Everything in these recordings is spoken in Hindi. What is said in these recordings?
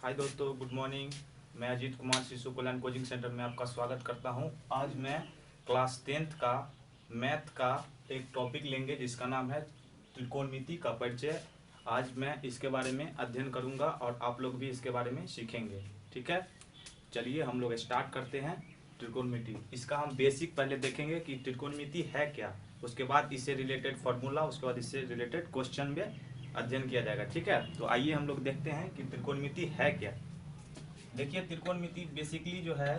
हाय दोस्तों, गुड मॉर्निंग। मैं अजीत कुमार शिशु कल्याण कोचिंग सेंटर में आपका स्वागत करता हूं। आज मैं क्लास 10th का मैथ का एक टॉपिक लेंगे जिसका नाम है त्रिकोणमिति का परिचय। आज मैं इसके बारे में अध्ययन करूंगा और आप लोग भी इसके बारे में सीखेंगे। ठीक है, चलिए हम लोग स्टार्ट करते हैं। त्रिकोणमिति, इसका हम बेसिक पहले देखेंगे कि त्रिकोणमिति है क्या, उसके बाद इससे रिलेटेड फॉर्मूला, उसके बाद इससे रिलेटेड क्वेश्चन में अध्ययन किया जाएगा। ठीक है, तो आइए हम लोग देखते हैं कि त्रिकोणमिति है क्या। देखिए, त्रिकोणमिति बेसिकली जो है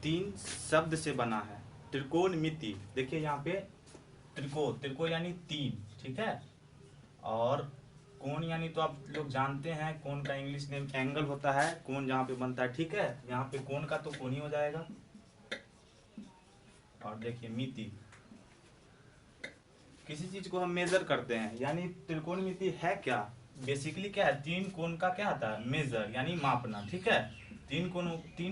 3 शब्द से बना है। त्रिकोणमिति, देखिए यहाँ पे त्रिको यानी 3, ठीक है, और कोण यानी तो आप लोग जानते हैं कोण का इंग्लिश नेम एंगल होता है, कोण जहाँ पे बनता है। ठीक है, यहाँ पे कोण का तो कोण ही हो जाएगा। और देखिए मिति, किसी चीज को हम मेजर करते हैं, यानी त्रिकोणमिति है क्या, बेसिकली क्या है, 3 कोण का क्या आता है, मेजर यानी मापना। ठीक है, 3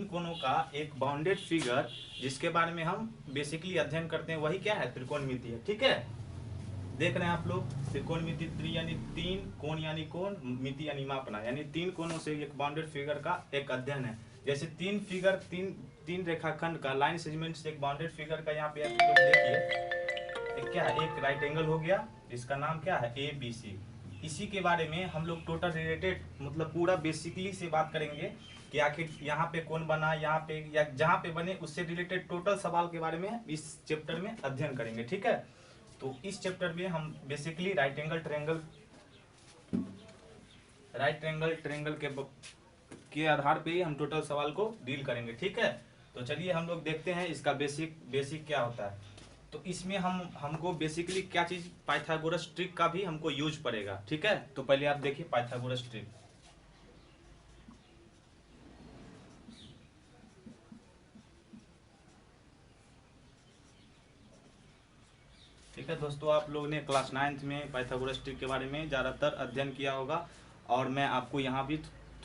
कोणों का एक बाउंडेड फिगर जिसके बारे में हम बेसिकली अध्ययन करते हैं, वही क्या है, त्रिकोणमिति है। ठीक है, देख रहे हैं आप लोग, त्रिकोणमिति त्रि यानी 3, कोण यानी कोण, मिति यानी मापना, यानी 3 कोणों से एक बाउंडेड फिगर का एक अध्ययन है। जैसे 3 फिगर, तीन रेखाखंड का लाइन सेगमेंट से एक बाउंडेड फिगर का यहाँ पे आप लोग देखिए एक क्या है, एक राइट एंगल हो गया जिसका नाम क्या है, ABC। इसी के बारे में हम लोग टोटल रिलेटेड मतलब पूरा बेसिकली से बात करेंगे कि आखिर यहाँ पे कौन बना, यहाँ पे या जहाँ पे बने, उससे रिलेटेड टोटल सवाल के बारे में इस चैप्टर में अध्ययन करेंगे। ठीक है, तो इस चैप्टर में हम बेसिकली राइट एंगल ट्रायंगल के आधार पे ही हम टोटल सवाल को डील करेंगे। ठीक है, तो चलिए हम लोग देखते हैं इसका बेसिक क्या होता है। तो इसमें हमको बेसिकली क्या चीज, पाइथागोरस ट्रिक का भी हमको यूज पड़ेगा। ठीक है, तो पहले आप देखिए पाइथागोरस ट्रिक। ठीक है दोस्तों, आप लोग ने क्लास 9th में पाइथागोरस ट्रिक के बारे में ज़्यादातर अध्ययन किया होगा और मैं आपको यहाँ भी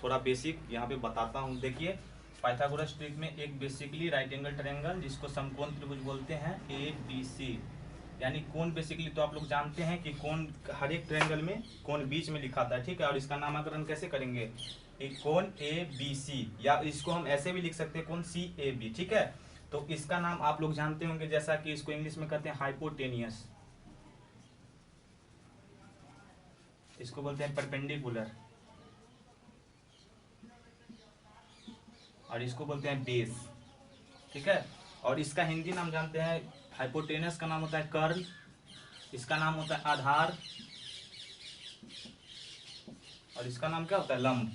थोड़ा बेसिक यहाँ पे बताता हूँ। देखिए, पाइथागोरस ट्रिक में एक बेसिकली राइट एंगल ट्रायंगल जिसको समकोण त्रिभुज बोलते हैं, ABC, यानी कोण बेसिकली तो आप लोग जानते हैं कि कोण हर एक ट्रायंगल में कोण बीच में लिखा था। ठीक है, और इसका नामकरण कैसे करेंगे, एक कोण ABC, या इसको हम ऐसे भी लिख सकते हैं कोण CAB। ठीक है, तो इसका नाम आप लोग जानते होंगे, जैसा कि इसको इंग्लिश में कहते हैं हाइपोटेनियस, इसको बोलते हैं परपेंडिकुलर, और इसको बोलते हैं बेस। ठीक है, और इसका हिंदी नाम जानते हैं, हाइपोटेनस का नाम होता है कर्ल, इसका नाम होता है आधार, और इसका नाम क्या होता है, लंब।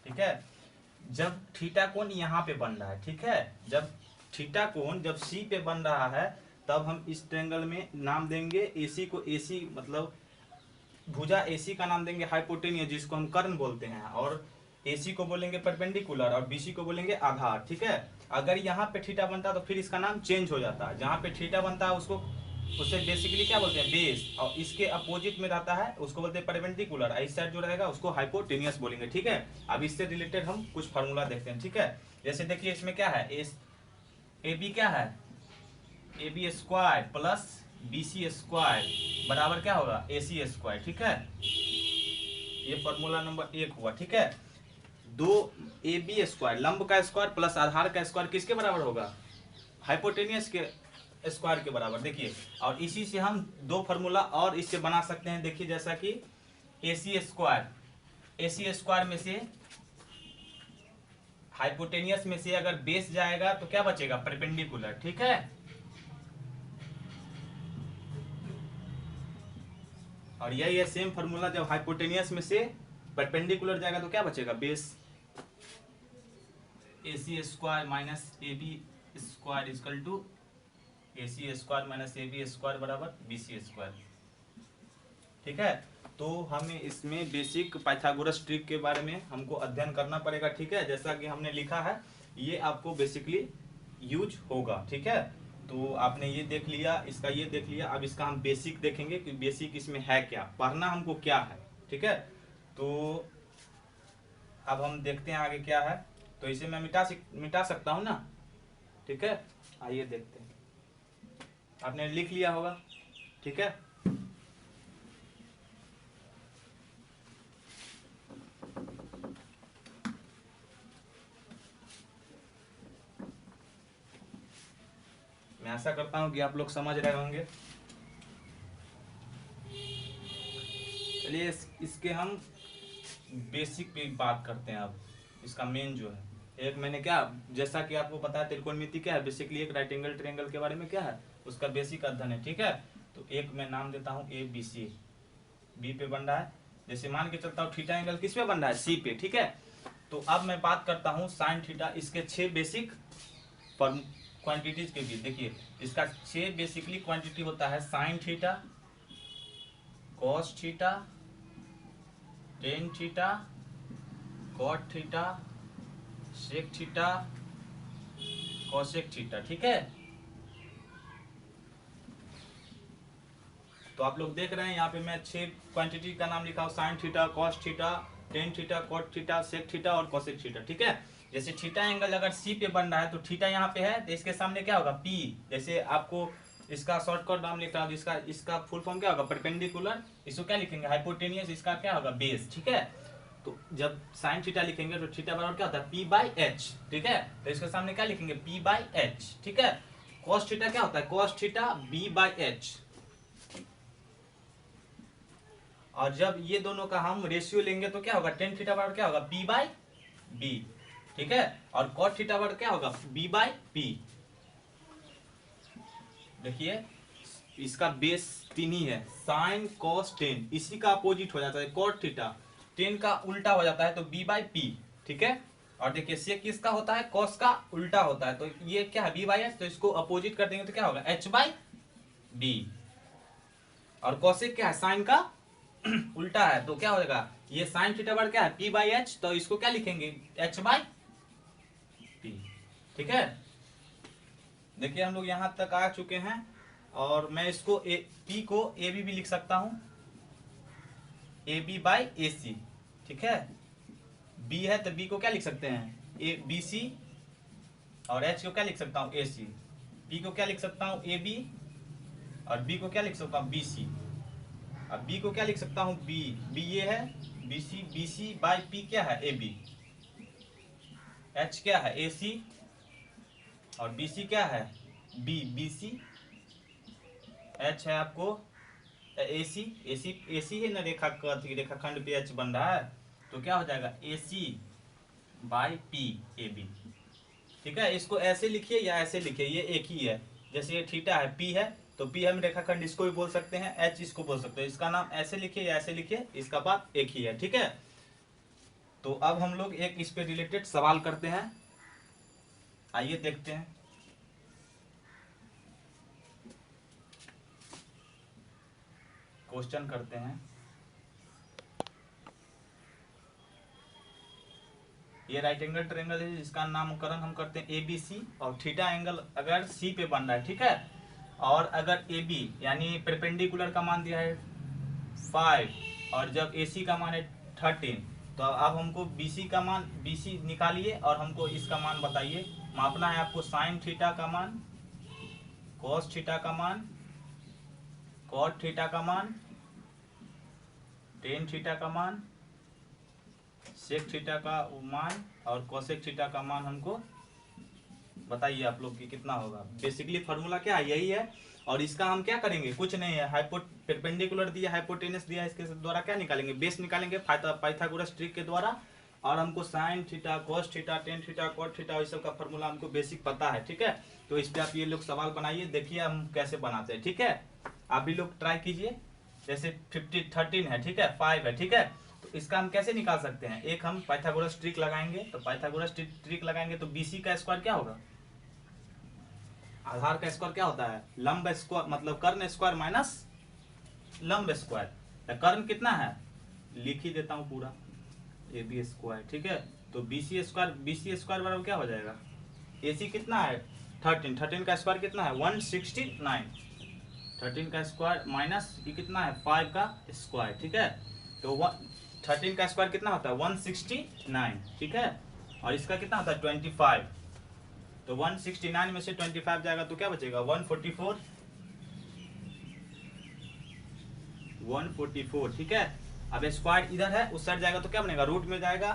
ठीक है, जब थीटा कोण यहाँ पे बन रहा है, ठीक है, जब थीटा कोण जब C पे बन रहा है, तब हम इस ट्रायंगल में नाम देंगे AC को, AC मतलब भुजा AC का नाम देंगे हाइपोटेनियस, जिसको हम कर्ण बोलते हैं, और AC को बोलेंगे परपेंडिकुलर, और BC को बोलेंगे आधार। ठीक है, अगर यहाँ पे थीटा बनता है तो फिर इसका नाम चेंज हो जाता है, जहाँ पे थीटा बनता है उससे बेसिकली क्या बोलते हैं, बेस, और इसके अपोजिट में रहता है उसको बोलते हैं परपेंडिकुलर, इस साइड जो रहेगा उसको हाइपोटेनियस बोलेंगे। ठीक है, अब इससे रिलेटेड हम कुछ फार्मूला देखते हैं। ठीक है, जैसे देखिए इसमें क्या है, AB क्या है, AB square plus BC square बराबर क्या होगा, AC स्क्वायर। ठीक है, ये फॉर्मूला नंबर 1 हुआ। ठीक है, 2AB स्क्वायर, लंब का स्क्वायर प्लस आधार का स्क्वायर किसके बराबर होगा, हाइपोटेनियस के स्क्वायर के बराबर। देखिए, और इसी से हम 2 फार्मूला और इससे बना सकते हैं। देखिए, जैसा कि AC स्क्वायर में से हाइपोटेनियस में से अगर बेस जाएगा तो क्या बचेगा, परपेंडिकुलर। ठीक है, और यही है सेम फार्मूला, जब हाइपोटेनियस में से परपेंडिकुलर जाएगा तो क्या बचेगा, base. AC square minus AB square equal to AC square minus AB square बराबर BC स्क्वायर। ठीक है, तो हमें इसमें बेसिक पाइथागोरस ट्रिक के बारे में हमको अध्ययन करना पड़ेगा। ठीक है, जैसा कि हमने लिखा है ये आपको बेसिकली यूज होगा। ठीक है, तो आपने ये देख लिया, इसका ये देख लिया, अब इसका हम बेसिक देखेंगे कि बेसिक इसमें है क्या, पढ़ना हमको क्या है। ठीक है, तो अब हम देखते हैं आगे क्या है। तो इसे मैं मिटा सकता हूँ ना। ठीक है, आइए देखते हैं, आपने लिख लिया होगा। ठीक है, आशा करता हूँ कि आप लोग समझ रहे होंगे। चलिए इसके हम बेसिक पे बात करते हैं। अब इसका मेन जो है, एक मैंने क्या, जैसा कि आपको पता है त्रिकोणमिति क्या है, बेसिकली एक राइट एंगल ट्रायंगल के बारे में क्या है, उसका बेसिक अध्ययन है। ठीक है, तो एक मैं नाम देता हूँ ए बी सी, बी पे बन रहा है, जैसे मान के चलता हूँ थीटा एंगल किस पे बन रहा है, सी पे। ठीक है, तो अब मैं बात करता हूँ साइन थीटा, इसके 6 बेसिक क्वांटिटीज के बीच। देखिए इसका 6 बेसिकली क्वांटिटी होता है, sine theta, cos theta, tan theta, cot theta, sec theta, cosec theta. ठीक है, तो आप लोग देख रहे हैं यहाँ पे मैं 6 क्वांटिटी का नाम लिखा हूँ, sine theta, cos theta, tan theta, cot theta, sec theta और कॉसेक थीटा। ठीक है, जैसे थीटा एंगल अगर सी पे बन रहा है तो थीटा यहाँ पे है, तो इसके सामने क्या होगा, पी। जैसे आपको इसका शॉर्टकट नाम लिख रहा हूँ, इसका फुल फॉर्म क्या होगा, परपेंडिकुलर, इसको क्या लिखेंगे, हाइपोटेनियस, इसका क्या होगा, बेस। ठीक है, तो जब साइन थीटा लिखेंगे तो थीटा बराबर क्या होता है, पी बाई एच। ठीक है, तो इसके सामने क्या लिखेंगे, पी बाई एच। ठीक है, कॉस थीटा क्या होता है, cos theta B by H. और जब ये दोनों का हम रेशियो लेंगे तो क्या होगा, टेन थीटा बराबर क्या होगा, पी बाई बी। ठीक है, और कॉट थीटा बराबर क्या होगा, बी बाई पी। देखिए इसका बेस 3 ही है, साइन कॉस टेन, इसी का अपोजिट हो जाता है कॉट थीटा, टेन का उल्टा हो जाता है तो बी बाई पी। ठीक है, और देखिए सेक किसका होता है, कॉस का उल्टा होता है, तो ये क्या है, बी बाई एच, तो इसको अपोजिट कर देंगे तो क्या होगा, एच बाई बी। और कॉसेक क्या है, साइन का उल्टा है, तो क्या हो जाएगा, ये साइन थीटा बराबर क्या है, पी बाई एच, तो इसको क्या लिखेंगे, एच बाई पी। ठीक है, देखिए हम लोग यहां तक आ चुके हैं, और मैं इसको पी को ए बी भी लिख सकता हूं, ए बी बाई ए सी। ठीक है, बी है तो बी को क्या लिख सकते हैं, ए बी सी, और एच को क्या लिख सकता हूं, ए सी। पी को क्या लिख सकता हूं, ए बी, और बी को क्या लिख सकता हूं, बी सी। अब बी को क्या लिख सकता हूं, बी, बी ये है, बी सी बाई पी क्या है, ए बी। एच क्या है, ए सी, और बी सी क्या है, बी सी। एच है आपको ए सी है ना, रेखाखंड पे एच बन रहा है, तो क्या हो जाएगा, ए सी बाई पी ए बी। ठीक है, इसको ऐसे लिखिए या ऐसे लिखिए, ये एक ही है। जैसे ये थीटा है, पी है, तो पी हम रेखाखंड इसको भी बोल सकते हैं, एच इसको बोल सकते हैं, इसका नाम ऐसे लिखिए या ऐसे लिखिए, इसका बात एक ही है। ठीक है, तो अब हम लोग एक इस पे रिलेटेड सवाल करते हैं, आइए देखते हैं। क्वेश्चन करते हैं, ये राइट एंगल ट्रायंगल है जिसका नामकरण हम करते हैं एबीसी, और थीटा एंगल अगर सी पे बन रहा है। ठीक है, और अगर ए बी यानी परपेंडिकुलर का मान दिया है 5, और जब ए सी का मान है 13, तो अब हमको बी सी का मान, बी सी निकालिए और हमको इसका मान बताइए। मापना है आपको साइन थीटा का मान, कॉस थीटा का मान, कॉट थीटा का मान, टेन थीटा का मान, सेक थीटा का मान, और कोसेक थीटा का मान हमको बताइए आप लोग कि कितना होगा। बेसिकली फार्मूला क्या है, यही है, और इसका हम क्या करेंगे, कुछ नहीं है, परपेंडिकुलर दिया, हाइपोटेनस दिया, इसके द्वारा क्या निकालेंगे, बेस निकालेंगे पाइथागोरस ट्रिक के द्वारा। और हमको sine theta, cos theta, tan theta, cot theta, इस सब का फार्मूला हमको बेसिक पता है। ठीक है, तो इस पे आप ये लोग सवाल बनाइए, देखिए हम कैसे बनाते हैं। ठीक है, आप भी लोग ट्राई कीजिए। जैसे 13 है, ठीक है, 5 है, ठीक है, तो इसका हम कैसे निकाल सकते हैं, एक हम पाइथागोरस ट्रिक लगाएंगे, तो पाइथागोरस ट्रिक लगाएंगे तो बीसी का स्क्वायर क्या होगा, आधार का स्क्वायर क्या होता है, लंब स्क्वायर, मतलब कर्ण स्क्वायर माइनस लंब स्क्वायर। कर्ण कितना है, लिख ही देता हूं पूरा, ए बी स्क्वायर। ठीक है, तो बी सी स्क्वायर बराबर क्या हो जाएगा, ए सी कितना है 13 का स्क्वायर कितना है 169, 13 का स्क्वायर माइनस ये कितना है 5 का स्क्वायर। ठीक है, तो 13 का स्क्वायर कितना होता है 169। ठीक है, और इसका कितना होता है 25, तो 169 में से 25 जाएगा तो क्या बचेगा 144। ठीक है, अब स्क्वायर इधर है, उस साइड जाएगा तो क्या बनेगा, रूट में जाएगा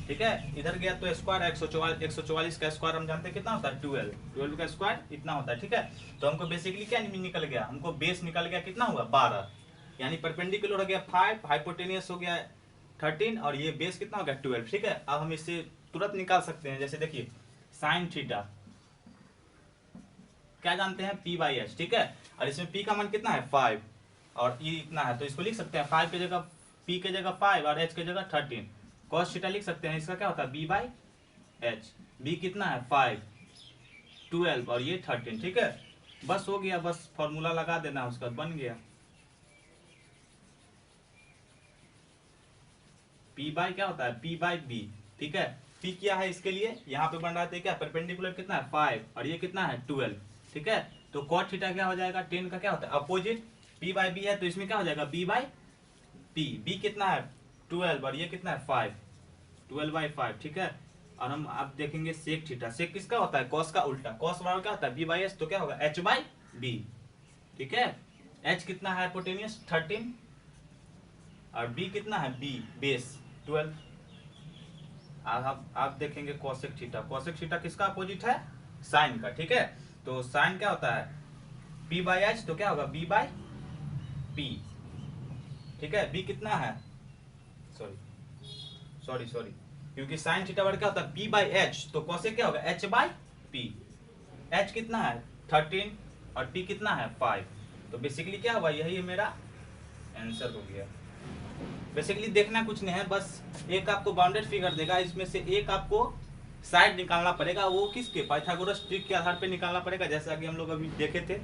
ठीक है, इधर गया तो स्क्वायर 144 का स्क्वायर हम जानते हैं कितना होता है 12 का स्क्वायर इतना होता है। ठीक है, तो हमको बेसिकली क्या निकल गया, हमको बेस निकल गया कितना हुआ 12, यानी परपेंडिकुलर हो गया 5, हाइपोटेनियस हो गया 13 और ये बेस कितना हो गया 12। ठीक है, अब हम इससे तुरंत निकाल सकते हैं, जैसे देखिए साइन थीटा क्या जानते हैं p/h। ठीक है, और इसमें p का मान कितना है 5 और e इतना है, तो इसको लिख सकते हैं 5 की जगह p के जगह 5 और h की जगह 13। cos थीटा लिख सकते हैं, इसका क्या होता है b/h। b कितना है 5, 12 और ये 13। ठीक है, बस हो गया, बस फॉर्मूला लगा देना, उसका बन गया p/, क्या होता है p/b। ठीक है, p क्या है इसके लिए यहाँ पे बन रहा था क्या, परपेंडिकुलर कितना है 5 और ये कितना है 12। ठीक है, तो cot थीटा क्या हो जाएगा 10 का क्या होता है अपोजिट, p/b है तो इसमें क्या हो जाएगा b/p। b कितना है 12 और ये कितना है 5, 12/5। ठीक है, और हम आप देखेंगे sec थीटा, sec किसका होता है cos का उल्टा, cos बराबर क्या होता है b/h, तो क्या होगा h/b। ठीक है, h कितना है हाइपोटेनियस 13 और b कितना है b बेस 12। आप देखेंगे cosec थीटा किसका अपोजिट है साइन का। ठीक है, तो साइन क्या होता है p/h, तो क्या होगा b/p। ठीक है, b कितना है सॉरी क्योंकि साइन थीटा बराबर क्या होता है p/h, तो cosec क्या होगा h/p। h कितना है 13 और p कितना है 5, तो बेसिकली क्या हुआ यही मेरा आंसर हो गया। बेसिकली देखना कुछ नहीं है, बस एक आपको बाउंडेड फिगर देगा, इसमें से एक आपको साइड निकालना पड़ेगा, वो किसके पाइथागोरस ट्रिक के आधार पे निकालना पड़ेगा, जैसा कि हम लोग अभी देखे थे।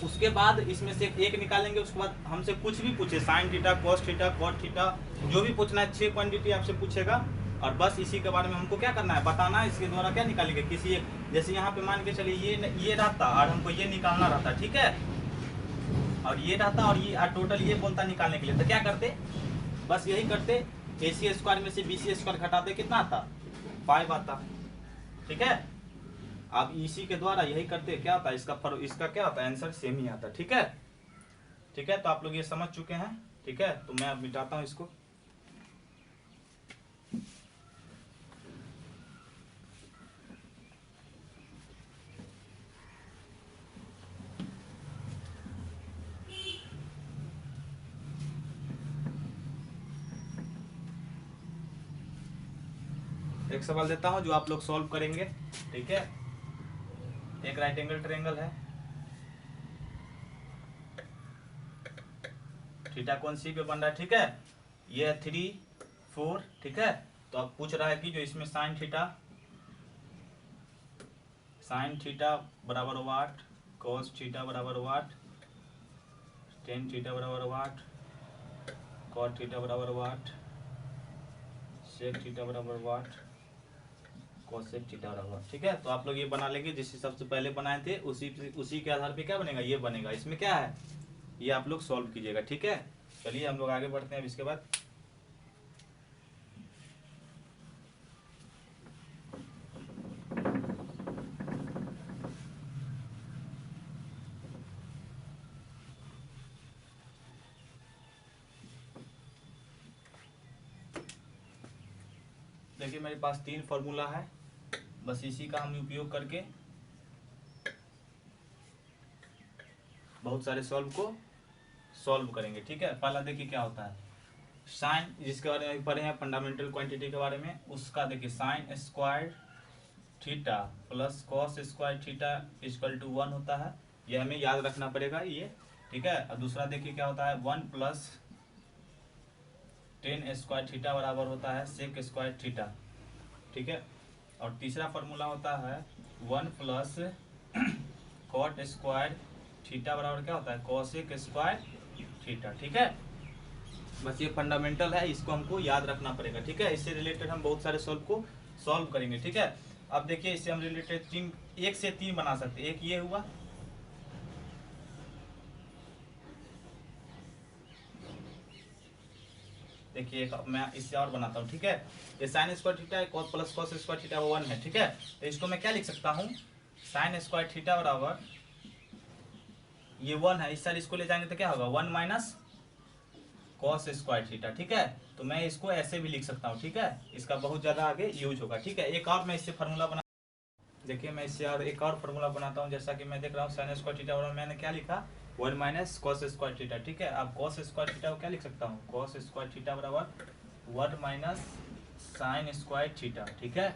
उसके बाद इसमें से एक निकालेंगे, उसके बाद हमसे कुछ भी पूछे sine theta cos theta cot theta जो भी पूछना है 6 क्वांटिटी आपसे पूछेगा, और बस इसी के बारे में हमको क्या करना है बताना है, इसके द्वारा क्या निकालेंगे किसी एक, जैसे यहाँ पे मान के चलिए ये रहता और हमको ये निकालना रहता। ठीक है, और ये रहता और ये टोटल ये बोलता निकालने के लिए, तो क्या करते बस यही करते, AC स्क्वायर में से BC स्क्वायर घटाते कितना आता 5 आता। ठीक है, आप इसी के द्वारा यही करते क्या होता है इसका क्या होता है आंसर सेम ही आता। ठीक है, तो आप लोग ये समझ चुके हैं। ठीक है, तो मैं अब मिटाता हूं इसको। एक सवाल देता हूं जो आप लोग सॉल्व करेंगे। ठीक है, एक राइट एंगल ट्रायंगल है, थीटा कोण सी पे बन रहा है। ठीक है, ये 3 4। ठीक है, तो अब पूछ रहा है कि जो इसमें साइन थीटा बराबर वाट, कॉस थीटा बराबर वाट, टेन थीटा बराबर वाट, कॉट थीटा बराबर वाट, सेक थीटा बराबर वाट, कोसेक थीटा बराबर। ठीक है, तो आप लोग ये बना लेंगे जिस हिसाब से पहले बनाए थे, उसी के आधार पे क्या बनेगा ये बनेगा। इसमें क्या है ये आप लोग सॉल्व कीजिएगा। ठीक है, चलिए हम लोग आगे बढ़ते हैं अब इसके बाद। देखिए मेरे पास 3 फॉर्मूला है, बस इसी का हम उपयोग करके बहुत सारे सॉल्व करेंगे। ठीक है, पहला देखिए क्या होता है साइन, जिसके बारे में पढ़े हैं फंडामेंटल क्वांटिटी के बारे में, उसका देखिए sine square theta plus cos square theta equal to 1 होता है, ये हमें याद रखना पड़ेगा ये। ठीक है, और दूसरा देखिए क्या होता है 1 प्लस टेन स्क्वायर थीटा बराबर होता है सेक स्क्वायर थीटा। ठीक है, और तीसरा फॉर्मूला होता है 1 प्लस कॉट स्क्वायर थीटा बराबर क्या होता है कॉसेक स्क्वायर थीटा। ठीक है, बस ये फंडामेंटल है, इसको हमको याद रखना पड़ेगा। ठीक है, इससे रिलेटेड हम बहुत सारे सॉल्व करेंगे। ठीक है, अब देखिए इससे हम रिलेटेड 1 से 3 बना सकते हैं। एक ये हुआ, देखिए एक मैं इससे और बनाता हूँ। ठीक है, ये साइन स्क्वायर थीटा है, cos plus cos square theta 1 है। ठीक है, तो इसको मैं क्या लिख सकता हूँ साइन स्क्वायर थीटा बराबर ये 1 है, इस साइड इसको ले जाएंगे तो क्या होगा 1 माइनस कॉस स्क्वायर थीटा, ठीक है। तो मैं इसको ऐसे भी लिख सकता हूँ, ठीक है, इसका बहुत ज्यादा आगे यूज होगा, ठीक है। एक और मैं इससे फार्मूला बना, देखिए मैं इससे और एक और फार्मूला बनाता हूँ, जैसा कि मैं देख रहा हूँ साइन स्क्वायर थीटा और मैंने क्या लिखा 1 माइनस कॉस स्क्वायर थीटा, ठीक है। अब कॉस स्क्वायर थीटा को क्या लिख सकता हूँ, कॉस स्क्वायर थीटा बराबर 1 माइनस साइन स्क्वायर थीटा, ठीक है,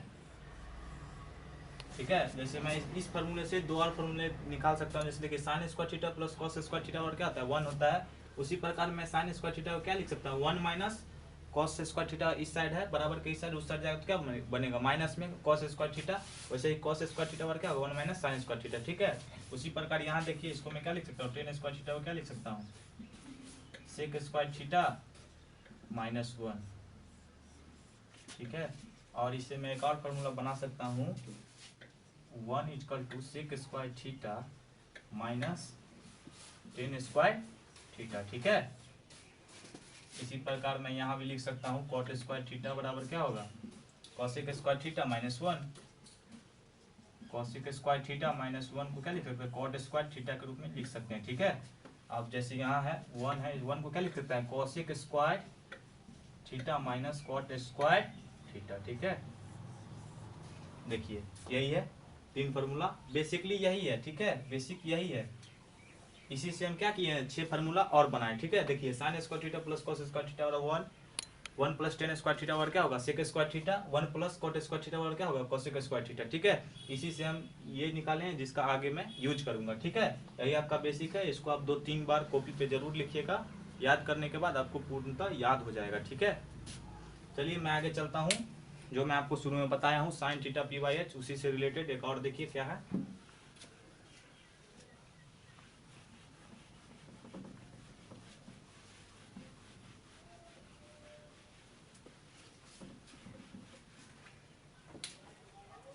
ठीक है। जैसे मैं इस फार्मूले से दो और फार्मूले निकाल सकता हूँ, जैसे देखिए sine square theta plus cos square theta और क्या होता है 1 होता है। उसी प्रकार मैं साइन स्क्वायर थीटा को क्या लिख सकता हूँ 1 माइनस कॉस स्क्वायर थीटा, इस साइड है बराबर के इस साइड, उस साइड जाएगा तो क्या बनेगा माइनस में कॉस स्क्वायर थीटा, वैसे ही कॉस स्क्वायर थीटा और क्या होगा 1 माइनस साइन स्क्वायर थीटा, ठीक है। उसी प्रकार यहाँ देखिए इसको मैं क्या लिख सकता हूँ टेन स्क्वायर थीटा को क्या लिख सकता हूँ सेक स्क्वायर थीटा माइनस 1, ठीक है। और इससे मैं एक और फार्मूला बना सकता हूँ 1 equal to sec square theta minus tan square theta, ठीक है। इसी प्रकार मैं यहाँ भी लिख सकता हूँ कॉट स्क्वायर थीटा बराबर क्या होगा cosec square theta minus 1, cosec square theta minus 1 को क्या लिख सकते हैं कॉट स्क्वायर थीटा के रूप में लिख सकते हैं, ठीक है। अब जैसे यहाँ है 1 को क्या लिख सकता है cosec square theta minus cot square theta, ठीक है। देखिए यही है तीन फार्मूला, बेसिकली यही है, ठीक है, बेसिक यही है। इसी से हम क्या किए हैं 6 फार्मूला और बनाए, ठीक है। देखिए sine square theta plus cos square theta और 1 प्लस टेन स्क्वायर थीटा और क्या होगा sec square theta, 1 plus cot square theta और क्या होगा कॉसेक स्क्वायर थीटा, ठीक है। इसी से हम ये निकाले हैं जिसका आगे मैं यूज करूंगा, ठीक है। यही आपका बेसिक है, इसको आप 2-3 बार कॉपी पे जरूर लिखिएगा, याद करने के बाद आपको पूर्णतः याद हो जाएगा, ठीक है। चलिए मैं आगे चलता हूँ, जो मैं आपको शुरू में बताया हूँ sine theta P by H, उसी से रिलेटेड एक और देखिए क्या है।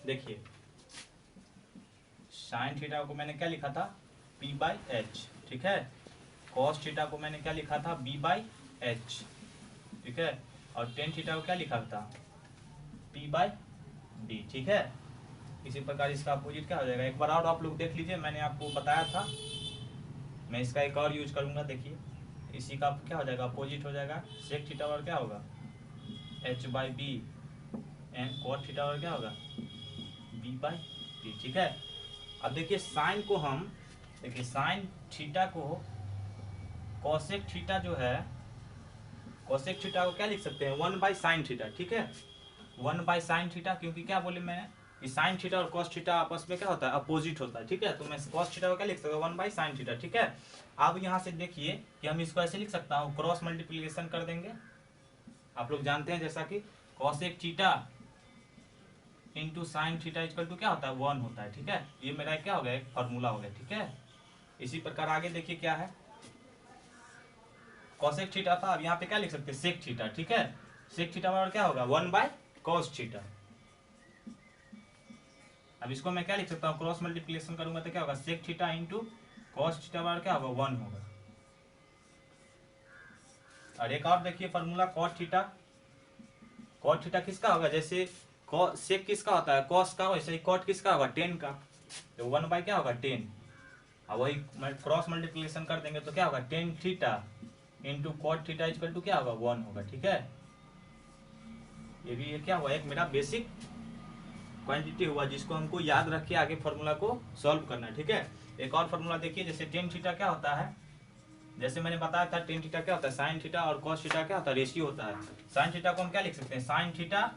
देखिए साइन थीटा को मैंने क्या लिखा था पी बाई एच, ठीक है। कॉस थीटा को मैंने क्या लिखा था बी बाई एच, ठीक है। और टेन थीटा को क्या लिखा था पी बाई डी, ठीक है। इसी प्रकार इसका अपोजिट क्या हो जाएगा, एक बार और आप लोग देख लीजिए, मैंने आपको बताया था, मैं इसका एक और यूज करूंगा। देखिए इसी का क्या हो जाएगा अपोजिट हो जाएगा सेक थीटा और क्या होगा H by B and cot theta और क्या होगा बी बाई डी, ठीक है। अब देखिए साइन को हम देखिए साइन थीटा को कॉसेक थीटा जो है कॉसेक थीटा को क्या लिख सकते हैं 1 बाई साइन थीटा, ठीक है। 1 बाई साइन थीटा, क्योंकि क्या बोले मैंने कि साइन थीटा और कॉस थीटा आपस में क्या होता है अपोजिट होता है, ठीक है। तो मैं कॉस थीटा को क्या लिख सकता हूँ 1 बाई साइन थीटा, ठीक है। अब यहाँ से देखिए कि हम इसको ऐसे लिख सकता हूँ क्रॉस मल्टीप्लीकेशन कर देंगे, आप लोग जानते हैं जैसा कि cosec theta into sine theta equal to क्या होता है 1 होता है, ठीक है। ये मेरा क्या हो गया एक फॉर्मूला हो गया, ठीक है। इसी प्रकार आगे देखिए क्या है कॉसेक थीटा था, अब यहाँ पे क्या लिख सकते हैं सेक थीटा, ठीक है। सेक थीटा बराबर क्या होगा 1 बाय कॉस थीटा। अब इसको मैं क्या लिख सकता हूँ क्रॉस मल्टीप्लिकेशन करूंगा तो क्या होगा sec theta into cos theta बराबर क्या होगा 1 होगा। और एक और देखिए formula cot theta, cot theta किसका होगा जैसे सेक किसका होता है कॉस का, वैसे ही कॉट किसका होगा टेन का, तो 1 बाय क्या होगा 10। अब वही क्रॉस मल्टीप्लिकेशन कर देंगे तो क्या होगा tan theta into cot theta equal to क्या होगा 1 होगा, ठीक है। ये भी ये क्या हुआ एक मेरा बेसिक क्वांटिटी हुआ जिसको हमको याद रख के आगे फॉर्मूला को सॉल्व करना है, ठीक है। एक और फॉर्मूला देखिए जैसे टेन थीटा क्या होता है, जैसे मैंने बताया था टेन थीटा क्या होता है साइन थीटा और कॉस थीटा क्या होता है रेशियो होता है। साइन थीटा को हम क्या लिख सकते हैं sine theta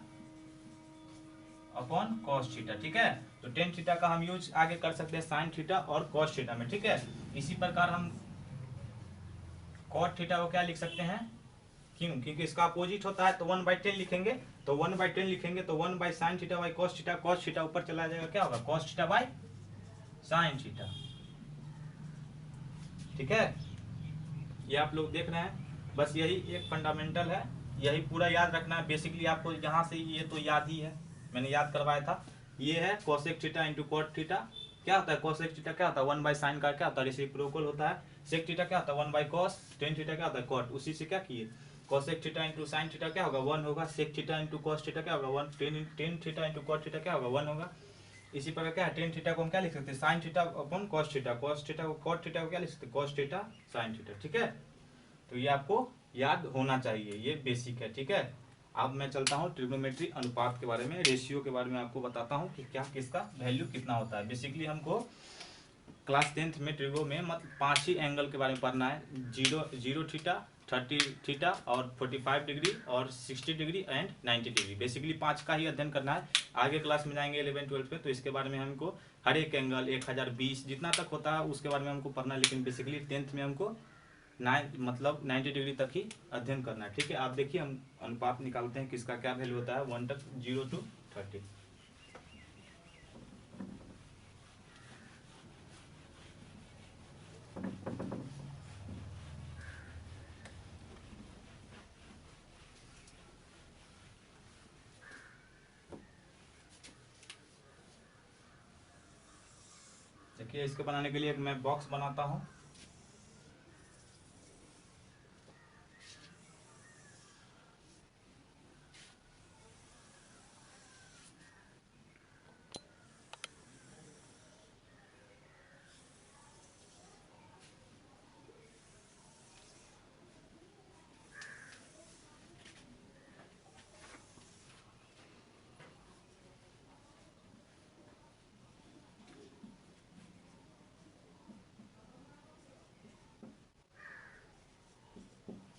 upon cos theta, ठीक है। तो टेन थीटा का हम यूज आगे कर सकते हैं साइन थीटा और कॉस थीटा में, ठीक है। इसी प्रकार हम कॉट थीटा को क्या लिख सकते हैं क्यों, क्योंकि इसका अपोजिट होता है तो 1/10 लिखेंगे, तो 1/10 लिखेंगे तो 1 by sine theta by cos theta, cos theta ऊपर चला जाएगा क्या होगा cos theta by sine theta, ठीक है। ये आप लोग देख रहे हैं, बस यही एक फंडामेंटल है, यही पूरा याद रखना है। बेसिकली आपको यहाँ से ये तो याद ही है, मैंने याद करवाया था। ये है cosec theta into cot theta, क्या होता है कोसेक थीटा क्या होता है 1 बाई साइन का क्या होता है रेसिप्रोकल होता है, सेक थीटा क्या होता है 1 बाई कॉस, टेन थीटा क्या होता है कॉट, उसी से क्या किए cosec theta into sine theta क्या होगा 1 होगा, sec theta into cos theta क्या होगा 1, tan theta into cot theta क्या होगा 1 होगा। इसी प्रकार क्या है टेन थीटा को हम क्या लिख सकते हैं sine theta upon cos theta, cos theta को कॉट थीटा को क्या लिख सकते हैं कॉस थीटा साइन थीटा, ठीक है। तो ये आपको याद होना चाहिए, ये बेसिक है, ठीक है। अब मैं चलता हूँ ट्रिग्नोमेट्री अनुपात के बारे में, रेशियो के बारे में आपको बताता हूँ कि क्या किसका वैल्यू कितना होता है। बेसिकली हमको क्लास 10th में ट्रिगो में मतलब 5 ही एंगल के बारे में पढ़ना है, जीरो थीटा, 30 थीटा और 45 डिग्री और 60 डिग्री एंड 90 डिग्री। बेसिकली 5 का ही अध्ययन करना है। आगे क्लास में जाएंगे 11 12 पे तो इसके बारे में हमको हर एक एंगल 1020 जितना तक होता है उसके बारे में हमको पढ़ना है, लेकिन बेसिकली 10th में हमको 90 डिग्री तक ही अध्ययन करना है, ठीक है। आप देखिए हम अनुपात निकालते हैं किसका क्या वैल्यू होता है 1 तक 0 to 30। देखिए इसको बनाने के लिए एक मैं बॉक्स बनाता हूँ।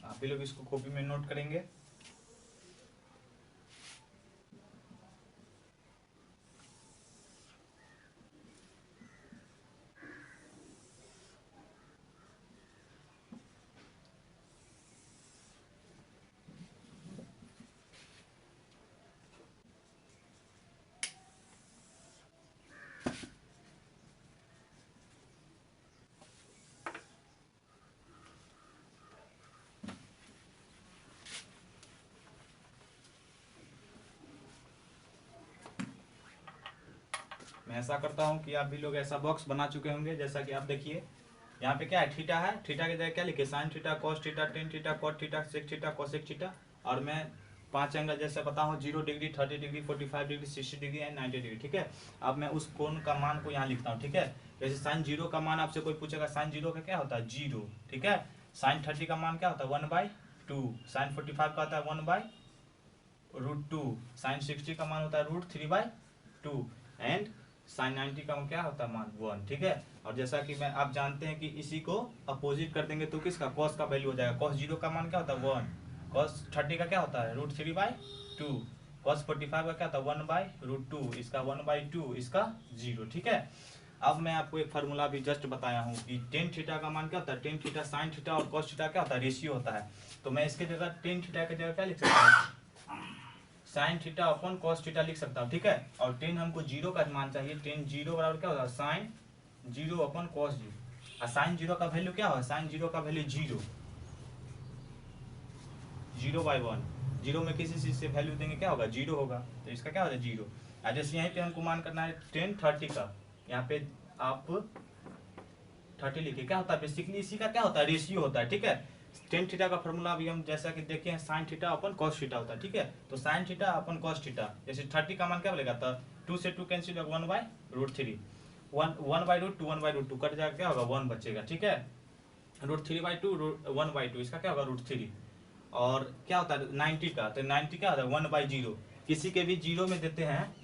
आप भी लोग इसको कॉपी में नोट करेंगे। मैं ऐसा करता हूँ कि आप भी लोग ऐसा बॉक्स बना चुके होंगे। जैसा कि आप देखिए यहाँ पे क्या है, थीटा है, थीटा की जगह क्या लिखे, sine theta, cos theta, tan theta, cot theta, sec theta, cosec theta. और मैं 5 एंगल जैसे बताऊँ 0 degree, 30 degree, 45 degree, 60 degree and 90 degree, ठीक है। अब मैं उस कोण का मान को यहाँ लिखता हूँ, ठीक है। जैसे साइन 0 का मान आपसे कोई पूछेगा, साइन 0 का क्या होता है 0, ठीक है। साइन 30 का मान क्या होता है 1/2, साइन 45 का होता है 1/√2, साइन 60 का मान होता है √3/2 एंड साइन 90 का क्या होता है मान 1, ठीक है। और जैसा कि मैं आप जानते हैं कि इसी को अपोजिट कर देंगे तो किसका कॉस का वैल्यू हो जाएगा। कॉस 0 का मान क्या होता है 1, कॉस 30 का क्या होता है √3/2, कॉस 45 का क्या होता है 1/√2, इसका 1/2, इसका 0, ठीक है। अब मैं आपको एक फार्मूला भी जस्ट बताया हूँ कि टेन थीटा का मान क्या होता है, टेन थीटा साइन थीटा और कॉस थीटा क्या होता है रेशियो होता है। तो मैं इसके जगह टेन थीटा की जगह क्या लिख सकता हूँ, sine theta upon cos theta लिख सकता हूँ, ठीक है। और टेन हमको 0 का मान चाहिए, टेन 0 बराबर क्या होता है साइन 0 अपॉन कॉस 0। और साइन 0 का वैल्यू क्या होगा, साइन 0 का वैल्यू 0/1, 0 में किसी चीज से वैल्यू देंगे क्या होगा 0 होगा, तो इसका क्या होगा 0। और जैसे यहीं पे हमको मान करना है टेन 30 का, यहाँ पे आप 30 लिखिए, क्या होता है बेसिकली इसी का क्या होता है रेशियो होता है, ठीक है। टेन थीटा का फॉर्मूला अभी हम जैसा कि देखे हैं साइन थीटा अपन कॉस थीटा होता है, ठीक है। तो साइन थीटा अपन कॉस थीटा, जैसे 30 का मान क्या बोलेगा, तो 2 से 2 कैंसिल होगा 1/√3, 1/√2, 1/√2 कट जाएगा, क्या होगा 1 बचेगा, ठीक है। √3/2, 1/2, इसका क्या होगा √3। और क्या होता है 90 का, तो 90 क्या होता है 1/0, किसी के भी 0 में देते हैं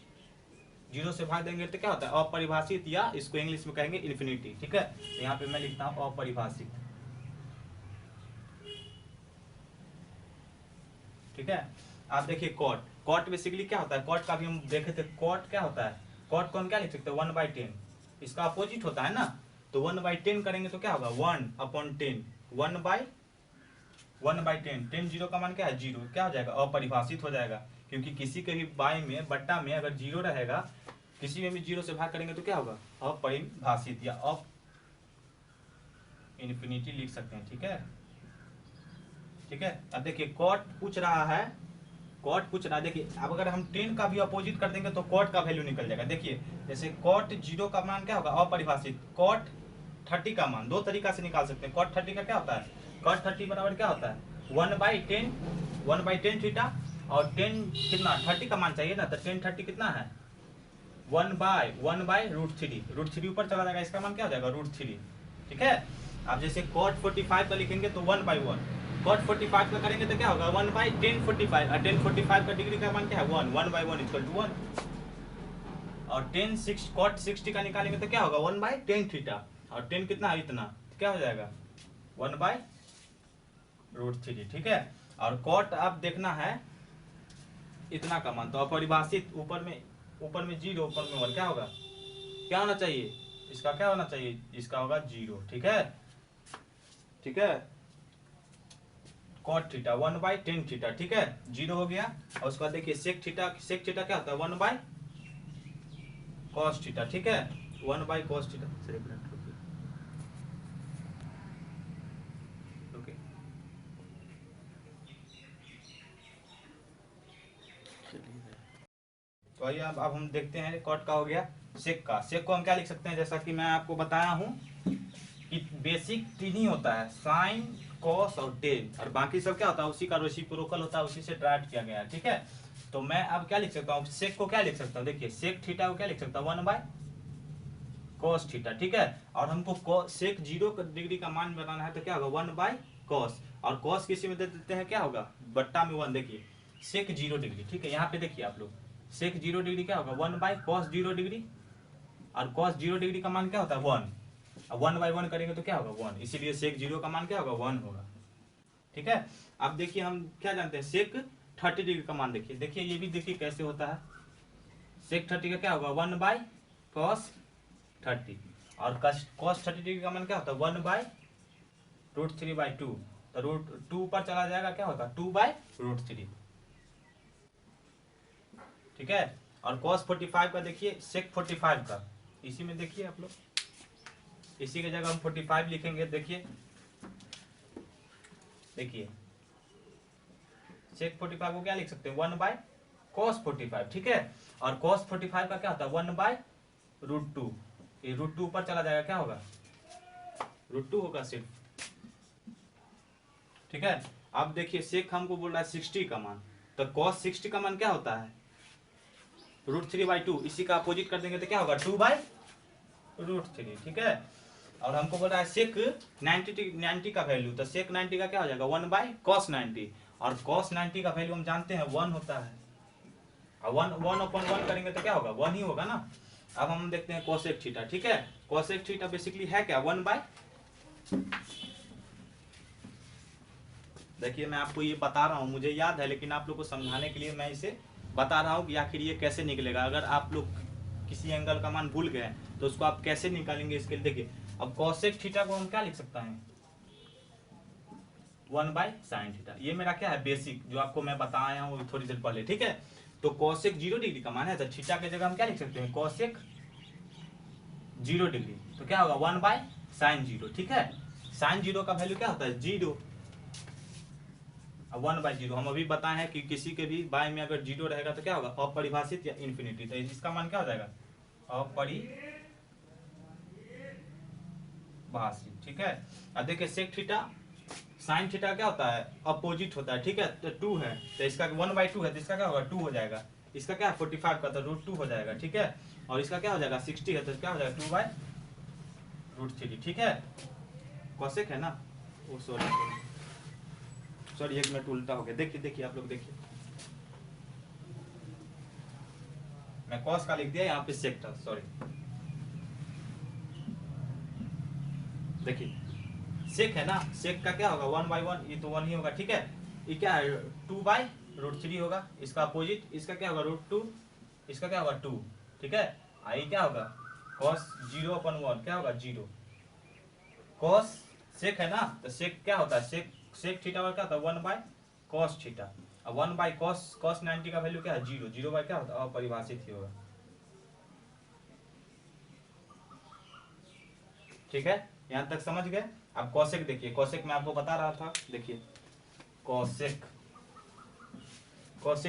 0 से भाग देंगे तो क्या होता है अपरिभाषित, या इसको इंग्लिश में कहेंगे इन्फिनिटी, ठीक है। तो यहाँ पे मैं लिखता हूँ अपरिभाषित, ठीक है। आप देखिए कॉट, कॉट बेसिकली क्या होता है, कॉट का भी हम देखे थे, कॉट क्या होता है, कॉट को हम क्या लिख सकते हैं 1/10, इसका अपोजिट होता है ना। तो 1/10 करेंगे तो क्या होगा 1/10, 1/10, 10 0 का मान क्या है 0, क्या हो जाएगा अपरिभाषित हो जाएगा, क्योंकि किसी के भी बाई में बट्टा में अगर 0 रहेगा, किसी में भी 0 से भाग करेंगे तो क्या होगा अपरिभाषित या अप इन्फिनिटी लिख सकते हैं, ठीक है, ठीक है। अब देखिए कॉट पूछ रहा है, कॉट पूछ रहा है, देखिए अब अगर हम 10 का भी अपोजिट कर देंगे तो कॉट का वैल्यू निकल जाएगा। देखिए जैसे कॉट 0 का मान क्या होगा अपरिभाषित, कॉट 30 का मान दो तरीका से निकाल सकते हैं। कॉट 30 का क्या होता है, कॉट 30 बराबर क्या होता है 1/10 थीटा, और 10 कितना 30 का मान चाहिए ना, तो 10 30 कितना है 1/√3, √3 ऊपर चला जाएगा, इसका मान क्या हो जाएगा √3, ठीक है। अब जैसे कॉट 45 का लिखेंगे तो 1/1, कॉट 45 का करेंगे तो क्या होगा 1/1045 और 1045 का डिग्री का मान क्या है 1 1/1 = 1 और 10 कॉट 60 का निकालेंगे तो क्या होगा 1/10 थीटा और 10 कितना है इतना तो क्या हो जाएगा 1/√3 ठीक है। और कॉट आप देखना है इतना का मान तो अपरिभाषित ऊपर में 0 ऊपर में 1 क्या होगा क्या होना चाहिए इसका क्या होना चाहिए इसका होगा 0 ठीक है ठीक है। कॉट थीटा 1/10 थीटा ठीक है 0 हो गया और उसके बाद देखिए सेक थीटा क्या होता है 1/cos थीटा ठीक है 1/cos थीटा ओके तो आइए अब हम देखते हैं कॉट का हो गया सेक को हम क्या लिख सकते हैं जैसा कि मैं आपको बताया हूं कि बेसिक तीन ही होता है साइन कॉस और टेन और बाकी सब क्या होता है उसी का रेसिप्रोकल होता है उसी से डिराइव किया गया है ठीक है। तो मैं अब क्या लिख सकता हूँ सेक को क्या लिख सकता हूँ देखिए सेक थीटा को क्या लिख सकता हूँ 1/cos थीटा ठीक है और हमको सेक 0 डिग्री का मान बताना है तो क्या होगा 1/cos और cos किसी में दे देते हैं क्या होगा बट्टा में 1 देखिए सेक 0 डिग्री ठीक है यहाँ पे देखिए आप लोग सेक 0 डिग्री क्या होगा 1/cos 0 डिग्री और cos 0 डिग्री का मान क्या होता है 1 1/1 करेंगे तो क्या होगा 1 इसीलिए सेक 0 का मान क्या होगा 1 होगा ठीक है। अब देखिए हम क्या जानते हैं सेक 30 डिग्री का मान देखिए ये भी देखिए कैसे होता है सेक 30 का क्या होगा 1/cos 30 और cos 30 डिग्री का मान क्या होता है 1/√3/2 तो √2 पर चला जाएगा क्या होगा 2/√3 ठीक है। और cos 45 का देखिए सेक 45 का इसी में देखिए आप लोग इसी की जगह हम 45 लिखेंगे देखिए सेक 45 को क्या लिख सकते हैं 1/cos 45 ठीक है और cos 45 का क्या होता है 1/√2 ये √2 ऊपर चला जाएगा क्या होगा √2 होगा सिर्फ ठीक है। अब देखिए सेक हमको बोल रहा है 60 का मान तो cos 60 का मान क्या होता है √3/2 इसी का अपोजिट कर देंगे तो क्या होगा 2/√3 ठीक है। और हमको बोल रहा है सेक 90 का वैल्यू तो सेक 90 का क्या हो जाएगा 1/cos 90 और cos 90 का वैल्यू हम जानते हैं 1 होता है और 1/1 करेंगे तो क्या होगा 1 ही होगा ना। अब हम देखते हैं कोसेक थीटा ठीक है कोसेक थीटा बेसिकली है क्या 1 बाय देखिए मैं आपको ये बता रहा हूँ मुझे याद है लेकिन आप लोग को समझाने के लिए मैं इसे बता रहा हूँ कि आखिर ये कैसे निकलेगा। अगर आप लोग किसी एंगल का मान भूल गए तो उसको आप कैसे निकालेंगे इसके लिए देखिए अब कोसेक थीटा को हम क्या लिख सकते हैं 1/sin थीटा ये मेरा क्या है बेसिक जो आपको मैं बताया हूँ थोड़ी देर पहले ठीक है। तो कोसेक 0 डिग्री का मान है तो थीटा की जगह हम क्या लिख सकते हैं कोसेक 0 डिग्री तो क्या होगा 1/sin 0 ठीक है। sin 0 का वैल्यू क्या होता है 0 1/0 हम अभी बताए हैं कि किसी के भी बाय में अगर 0 रहेगा तो क्या होगा अपरिभाषित या इन्फिनिटी तो इसका मान क्या हो जाएगा अपरिभाषित ठीक है। अब देखिए सेक थीटा साइन थीटा क्या होता है अपोजिट होता है ठीक है तो 2 है तो इसका 1/2 है तो इसका क्या होगा 2 हो जाएगा इसका क्या है 45 का तो √2 हो जाएगा ठीक है और इसका क्या हो जाएगा 60 है तो क्या हो जाएगा 2/√3 ठीक है। कोसेक है ना वो सॉरी 1 मिनट उल्टा हो गया देखिए आप लोग देखिए मैं कॉस का लिख दिया यहाँ पे सेक था सॉरी देखिए सेक है ना सेक का क्या होगा 1/1 ये तो 1 ही होगा ठीक है ये क्या है 2/√3 होगा इसका अपोजिट इसका क्या होगा √2 इसका क्या होगा 2 ठीक है आई क्या होगा cos 0/1 क्या होगा 0 cos सेक है ना तो सेक क्या होता है सेक थीटा क्या होता है 1/cos थीटा और 1/cos 90 का वैल्यू क्या है 0 क्या होता है अपरिभाषित ही होगा ठीक है यहाँ तक समझ गए। अब कोसेक देखिए कोसेक मैं आपको बता रहा था देखिए कोसेक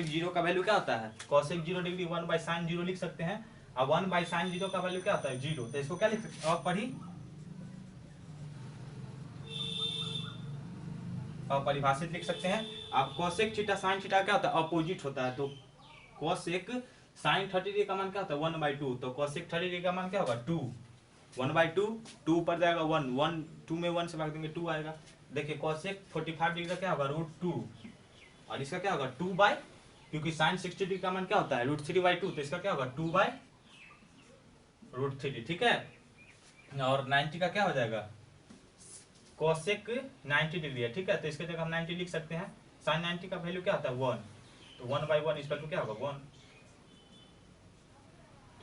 0 का वैल्यू क्या होता है कोसेक 0 डिग्री 1/sin 0 लिख सकते हैं अब 1/sin 0 का वैल्यू क्या होता है 0 तो इसको क्या लिख सकते हैं अपरिभाषित लिख सकते हैं। अब कोसेक थीटा साइन थीटा क्या होता है अपोजिट होता है तो कोसेक साइन 30 डिग्री का मान क्या होता है 1/2 तो कोसेक 30 डिग्री का मान क्या होगा 2 1/2 2 ऊपर जाएगा 1 2 में 1 से भाग देंगे 2 आएगा देखिए कॉसेक 45 डिग्री का क्या होगा √2, और इसका क्या होगा 2 बाय, क्योंकि साइन 60 डिग्री का मान क्या होता है √3/2, तो इसका क्या होगा 2 बाय √3, ठीक है। और 90 का क्या हो जाएगा कॉसेक 90 डिग्री है, ठीक है, तो इसके जगह हम 90 लिख सकते हैं। साइन 90 का वैल्यू क्या होता है 1, तो 1/1 इसका तो क्या होगा 1,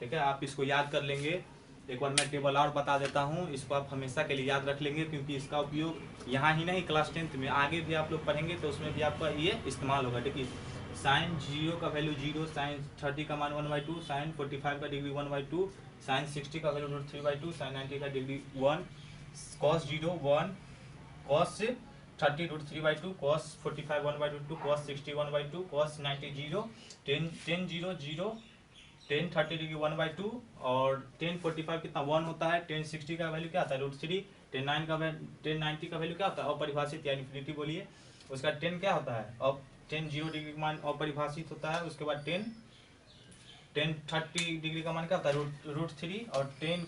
ठीक है। आप इसको याद कर लेंगे। एक बार मैं टेबल और बता देता हूँ, इसको आप हमेशा के लिए याद रख लेंगे, क्योंकि इसका उपयोग यहाँ ही नहीं क्लास 10th में आगे भी आप लोग पढ़ेंगे तो उसमें भी आपका ये इस्तेमाल होगा। देखिए साइन 0 का वैल्यू 0, साइन 30 का मान 1/2, साइन 45 का डिग्री 1/2, साइन 60 का वैल्यू √3/2, साइन 90 का degree 1, cos 0 1, cos 30 √3/2, cos 45 1/2, cos 60 1/2, cos 90 0, 10 0 0, 10 30 degree 1/2, और 10 45 कितना 1 होता है, 10 60 का वैल्यू क्या आता है √3, 10 90 का वैल्यू क्या होता है अपरिभाषित या इन्फिनिटी बोलिए, उसका 10 क्या होता है अब 10 0 डिग्री का मान अपरिभाषित होता है, उसके बाद 10 30 डिग्री का मान क्या होता है √3, और 10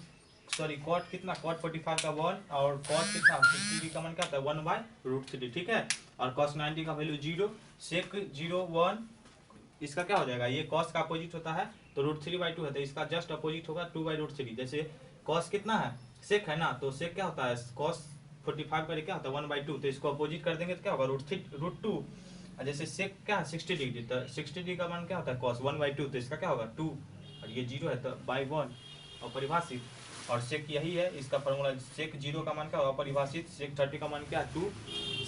सॉरी कॉट कितना कॉट 45 का 1, और कॉट कितना 60 डिग्री का मान क्या होता है 1/√3, ठीक है। और कॉस 90 का वैल्यू 0, सेक 0 1, इसका क्या हो जाएगा ये कॉस का अपोजिट होता है तो √3/2 है, तो इसका जस्ट अपोजिट होगा 2/√3। जैसे कॉस कितना है सेक है ना, तो सेक क्या होता है कॉस 45 का क्या होता है 1/2, तो इसको अपोजिट कर देंगे तो क्या होगा √2। और जैसे सेक क्या है 60 डिग्री, तो 60 डिग्री का मान क्या होता है कॉस 1/2, तो इसका क्या होगा 2, और ये 0 है तो /1 अपरिभाषित। और सेक यही है इसका फॉर्मूला, सेक 0 का मान क्या होगा अपरिभाषित, सेक 30 का मान क्या 2,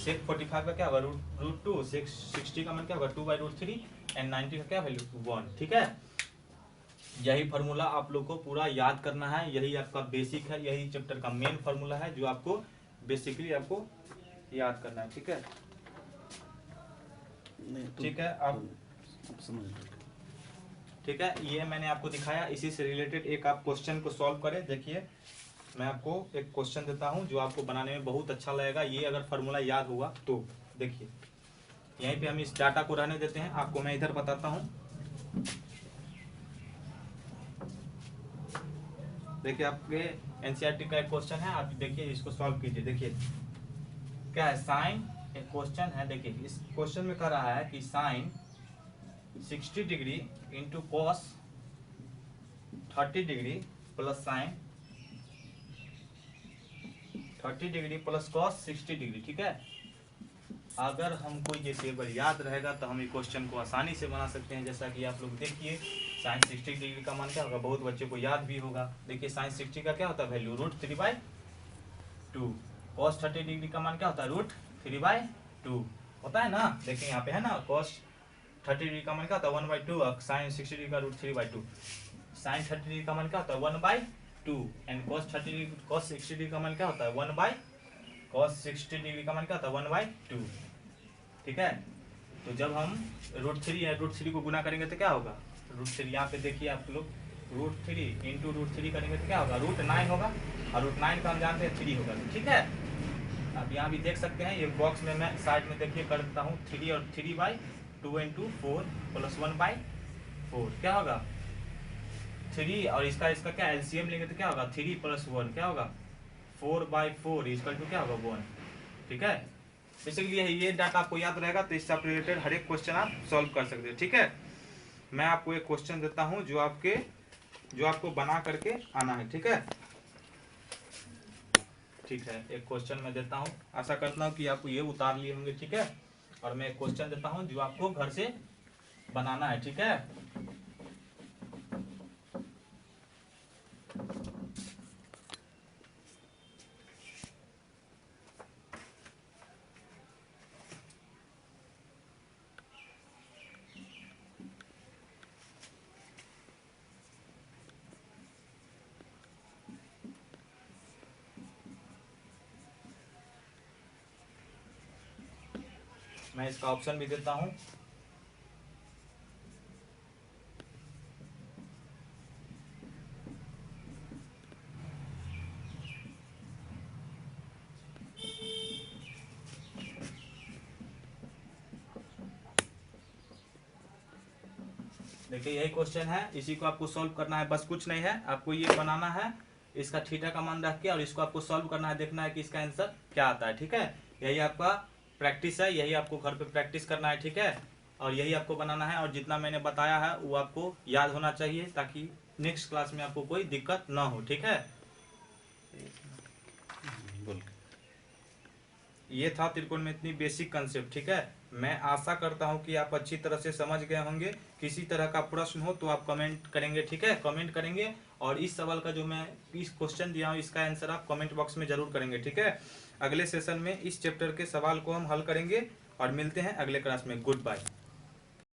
सेक 45 का क्या होगा √2, सेक 60 का मान क्या होगा 2/√3, एंड 90 का क्या वैल्यू 1, ठीक है। यही फार्मूला आप लोग को पूरा याद करना है, यही आपका बेसिक है, यही चैप्टर का मेन फार्मूला है जो आपको बेसिकली आपको याद करना है, ठीक है। ठीक है आप समझ, ठीक है, ये मैंने आपको दिखाया। इसी से रिलेटेड एक आप क्वेश्चन को सॉल्व करें। देखिए मैं आपको एक क्वेश्चन देता हूं जो आपको बनाने में बहुत अच्छा लगेगा, ये अगर फार्मूला याद हुआ तो। देखिए यहीं पे हम इस डाटा को रहने देते हैं, आपको मैं इधर बताता हूं। देखिए आपके एनसीईआरटी का एक क्वेश्चन है, आप देखिए इसको सॉल्व कीजिए। देखिए क्या है साइन, एक क्वेश्चन है, देखिए इस क्वेश्चन में कह रहा है कि sine 60 degree into cos 30 degree plus sine 30 degree plus cos 60 degree, ठीक है। अगर हमको ये टेबल याद रहेगा तो हम ये क्वेश्चन को आसानी से बना सकते हैं। जैसा कि आप लोग देखिए साइन 60 डिग्री का मान क्या होगा, बहुत बच्चे को याद भी होगा। देखिए साइन 60 का क्या होता है वैल्यू √3/2, कॉस 30 डिग्री का मान क्या होता है √3/2 होता है ना। देखिए यहाँ पे है ना कॉस 30 डिग्री का मान क्या होता है 1/2, और साइन 60 डिग्री का √3/2, साइन 30 डिग्री का मान क्या होता है 1/2, एंड कॉस 60 डिग्री का मान क्या होता है 1/cos 60 डिग्री का मान क्या होता है 1/2, ठीक है। तो जब हम √3 है √3 को गुना करेंगे तो क्या होगा √3, यहाँ पे देखिए आप लोग √3 इंटू √3 करेंगे तो क्या होगा √9 होगा, और √9 का हम जानते हैं 3 होगा, ठीक है। अब यहाँ भी देख सकते हैं, ये बॉक्स में मैं साइड में देखिए कर देता हूँ 3 और 3/2 इंटू 4 प्लस 1/4 क्या होगा 3, और इसका क्या एलसीएम लेंगे तो क्या होगा 3 + 1 क्या होगा 4/4 इक्वल टू क्या होगा 1, ठीक है। बेसिकली ये डाटा आपको याद रहेगा तो इससे आप रिलेटेड हर एक क्वेश्चन आप सॉल्व कर सकते हैं, ठीक है। मैं आपको एक क्वेश्चन देता हूं जो आपको बना करके आना है, ठीक है। ठीक है, एक क्वेश्चन मैं देता हूं, आशा करता हूं कि आप ये उतार लिए होंगे, ठीक है। और मैं एक क्वेश्चन देता हूं जो आपको घर से बनाना है, ठीक है। मैं इसका ऑप्शन भी देता हूं। देखिए यही क्वेश्चन है, इसी को आपको सॉल्व करना है, बस कुछ नहीं है, आपको ये बनाना है इसका थीटा का मान रख के और इसको आपको सॉल्व करना है, देखना है कि इसका आंसर क्या आता है। ठीक है, यही आपका प्रैक्टिस है, यही आपको घर पे प्रैक्टिस करना है। ठीक है, और यही आपको बनाना है, और जितना मैंने बताया है वो आपको याद होना चाहिए ताकि नेक्स्ट क्लास में आपको कोई दिक्कत ना हो। ठीक है, बोल ये था त्रिकोणमिति बेसिक कंसेप्ट। ठीक है, मैं आशा करता हूं कि आप अच्छी तरह से समझ गए होंगे। किसी तरह का प्रश्न हो तो आप कमेंट करेंगे। ठीक है, कमेंट करेंगे, और इस सवाल का जो मैं इस क्वेश्चन दिया हूं इसका आंसर आप कमेंट बॉक्स में जरूर करेंगे। ठीक है, अगले सेशन में इस चैप्टर के सवाल को हम हल करेंगे, और मिलते हैं अगले क्लास में। Good bye.